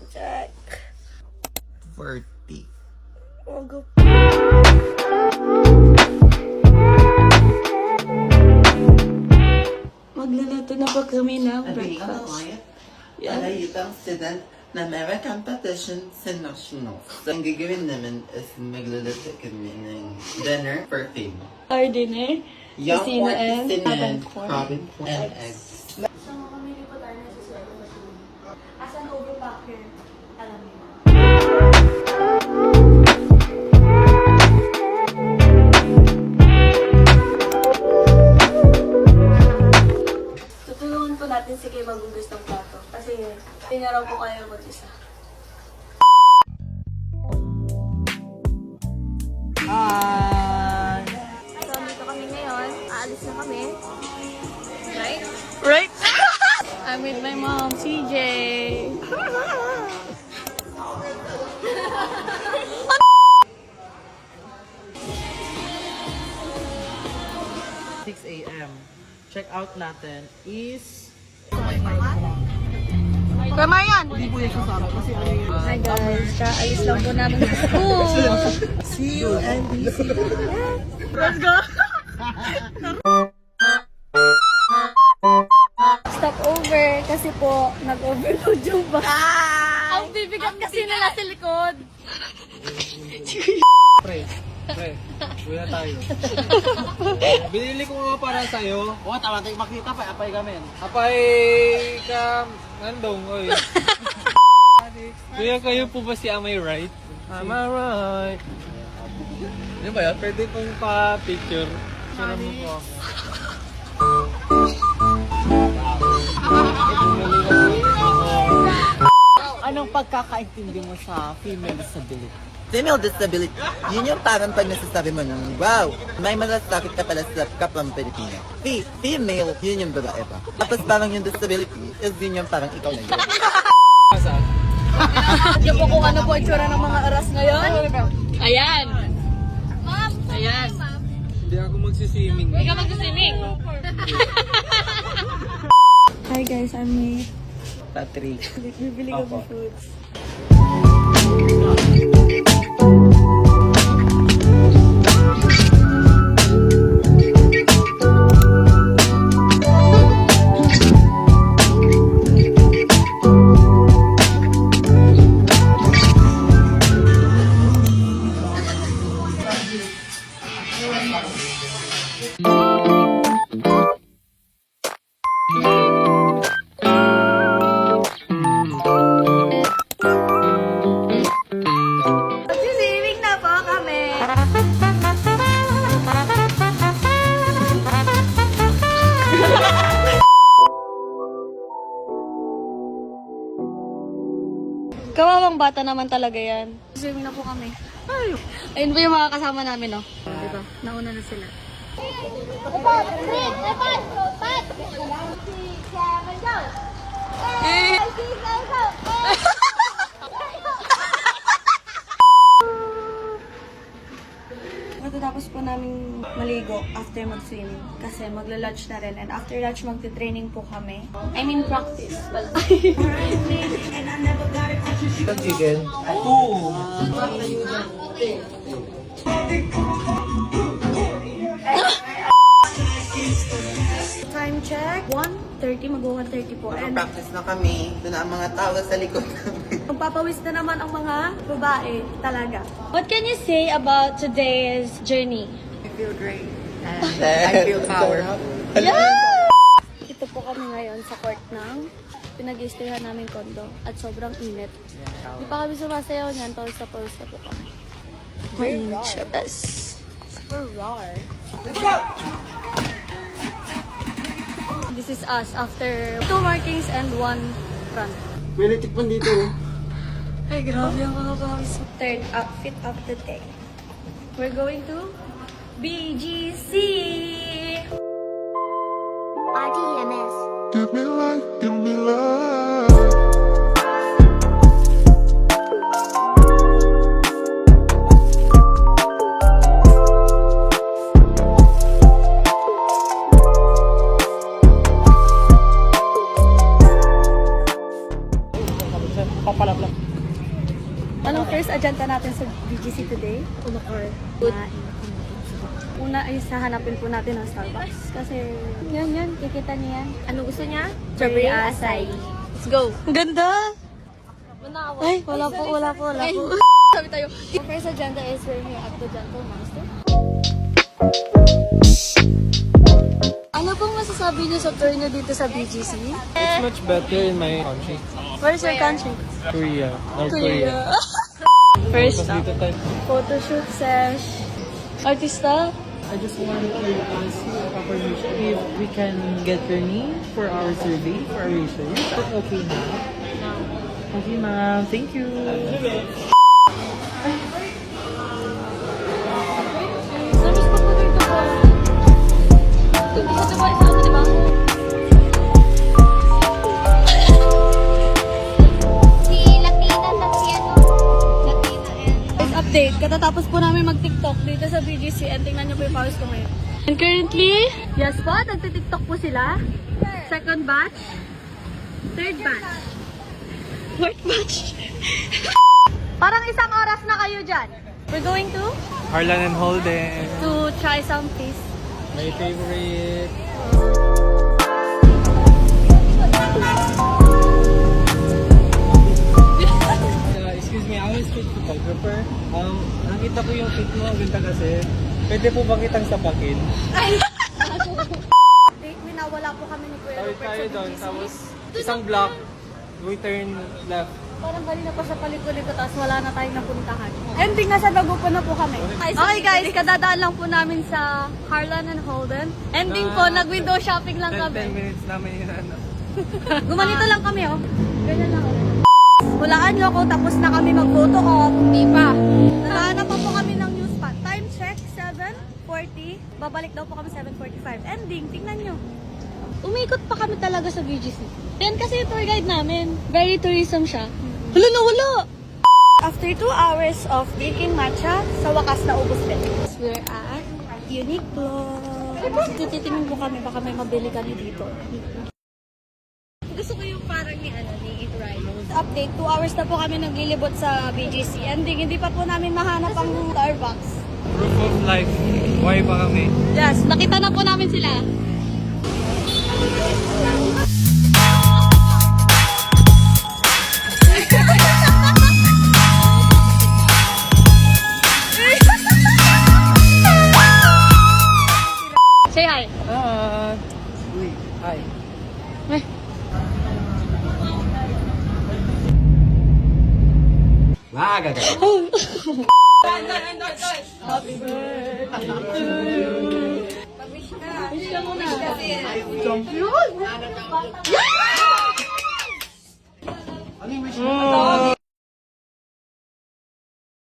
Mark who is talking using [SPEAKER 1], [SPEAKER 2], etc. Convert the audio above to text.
[SPEAKER 1] Check.
[SPEAKER 2] 40.
[SPEAKER 1] Oh, go. Magluluto na po kami ng breakfast.
[SPEAKER 2] Palayutang student na meron competition sa nationals. So, ang gagawin namin is magluluto kami ng dinner for fame.
[SPEAKER 1] Our dinner,
[SPEAKER 2] Young
[SPEAKER 1] Casino
[SPEAKER 2] pork,
[SPEAKER 1] and
[SPEAKER 2] cinnamon,
[SPEAKER 1] corn.
[SPEAKER 2] robin corn, and eggs.
[SPEAKER 1] So, mamili po tayo ng siswelo sa tubig. As an overpacker, alam niyo na. Tutulungan po natin si Kay magugas ng plato. Kasi, pinaraw po kayo mag-isa. So, dito kami ngayon. Aalis na kami. Right?
[SPEAKER 3] Right?
[SPEAKER 1] I'm with my mom, CJ.
[SPEAKER 4] AM. Check out natin is...
[SPEAKER 3] Tama yan!
[SPEAKER 4] Hindi po yung sasama kasi ano yung...
[SPEAKER 1] Hi guys, kaalis lang po namin sa school.
[SPEAKER 4] See you and be
[SPEAKER 3] Let's go!
[SPEAKER 1] Stop over kasi po nag-overload yung bus.
[SPEAKER 3] Ang bibigat kasi nila sa likod.
[SPEAKER 4] Pre, uwi na tayo. Binili ko nga para sa'yo. Oo, tama tayo makita pa. Apay kami. Apay ka... Nandong, oy. Kuya, kayo po ba si Am I Right? Am I Right? Ano ba yan? Pwede kong pa-picture. Picture mo po ako. Anong pagkakaintindi mo sa female disability?
[SPEAKER 2] Female disability, yun yung parang pag nasasabi mo ng, wow, may malasakit ka pala sa kapwa mo Pilipino. Female, yun yung babae pa. Tapos parang yung disability, is yun yung parang ikaw na yun.
[SPEAKER 1] Yung po kung ano po ang tsura ng mga aras ngayon.
[SPEAKER 3] Ayan! Ayan!
[SPEAKER 4] Hindi ako magsiswimming.
[SPEAKER 3] Hindi ka mag-swimming.
[SPEAKER 1] Hi guys, I'm me.
[SPEAKER 4] Patrick.
[SPEAKER 1] Bibili kami foods. Magsiswimming na po kami. Kawawang bata naman talaga yan. Swimming na po kami. Ayun po yung mga kasama namin, no? Diba? Nauna na sila. Matatapos po namin maligo after mag-swimming kasi magla-lunch na rin and after lunch magti-training po kami. I mean practice.
[SPEAKER 4] Chicken? Oo.
[SPEAKER 1] Time check, 1:30, mag-1:30 po. And
[SPEAKER 2] Practice na kami, doon ang mga tao sa likod namin.
[SPEAKER 1] magpapawis na naman ang mga babae talaga. What can you say about today's journey?
[SPEAKER 2] I feel great. I feel powerful.
[SPEAKER 1] Ito po kami ngayon sa court ng pinag-istayhan namin kondo at sobrang init. Hindi pa kami sumasayaw niyan, pawis na po kami. Mainit siya, bes. Super rar. This is us after 2 markings and 1 front.
[SPEAKER 4] May tikpan dito.
[SPEAKER 1] Ay, grabe ang mga pawis. Third outfit of the day. We're going to BGC! RTMS.
[SPEAKER 5] Give me life, give me love.
[SPEAKER 1] First agenda natin sa BGC today. Umakar. Una ay hahanapin po natin ang Starbucks. Kasi yan, kikita niya yan. Ano gusto niya? Strawberry acai.
[SPEAKER 3] Let's go.
[SPEAKER 1] Ang ganda!
[SPEAKER 3] Manawa.
[SPEAKER 1] Ay, wala po.
[SPEAKER 3] Sabi tayo.
[SPEAKER 1] The first agenda is we're here at the Gentle Monster. Ano pong masasabi niyo sa tour niyo dito sa BGC?
[SPEAKER 4] It's much better in my country.
[SPEAKER 1] Where's your country?
[SPEAKER 4] Korea. North Korea.
[SPEAKER 1] First
[SPEAKER 4] Mas dito tayo.
[SPEAKER 1] photoshoot sesh. Artista?
[SPEAKER 4] I just wanted to ask you a permission if we can get your name for our survey, for our research. Is that okay now? Okay, ma'am. Thank you.
[SPEAKER 1] Service pa po dito po.
[SPEAKER 3] Hindi ko diba isa ano, diba?
[SPEAKER 1] Si Latina sa piano. Latina and... Update. Katatapos po namin mag-TikTok dito sa BGC and tingnan niyo po yung pause ko ngayon. And currently, yes po, nagtitiktok po sila. Second batch. Third batch. Fourth batch. Parang isang oras na kayo dyan. We're going to
[SPEAKER 4] Harlan and Holden.
[SPEAKER 1] try some fish.
[SPEAKER 4] My favorite. Excuse me, I'm a street photographer. Nakita ko yung fit mo, ang ganda kasi. Pwede po ba kitang sapakin?
[SPEAKER 1] Minawala po kami ni Kuya
[SPEAKER 4] Tawid
[SPEAKER 1] Rupert
[SPEAKER 4] tayo
[SPEAKER 1] sa
[SPEAKER 4] doon,
[SPEAKER 1] BGC.
[SPEAKER 4] tapos isang block, we turn left.
[SPEAKER 1] Parang kanina pa sa palikot-likot tapos wala na tayong napuntahan. Ending nasa Dagupan na po kami. Okay guys, kadadaan lang po namin sa Harlan and Holden. Ending po, nag-window shopping lang
[SPEAKER 4] 10
[SPEAKER 1] kami.
[SPEAKER 4] minutes namin yun.
[SPEAKER 1] Gumanito lang kami oh. Ganyan lang oh. Hulaan nyo ako, tapos na kami mag-photo op. Di pa. Nanahanap pa po kami ng new spot. Time check, 7:40. Babalik daw po kami 7:45. Ending, tingnan nyo. Umikot pa kami talaga sa BGC. Yan kasi yung tour guide namin. Very tourism siya. Wala na wala! After 2 hours of drinking matcha, sa wakas na ubos din. We're at Uniqlo. Titingin po kami, baka may mabili kami dito. Gusto ko yung parang ni Ryan. Update, 2 hours na po kami naglilibot sa BGC. Ending, hindi pa po namin mahanap ang Starbucks.
[SPEAKER 4] Proof of life. Buhay pa kami.
[SPEAKER 1] Yes, nakita na po namin sila. Say hi.
[SPEAKER 4] Uy, hi.
[SPEAKER 1] Oh,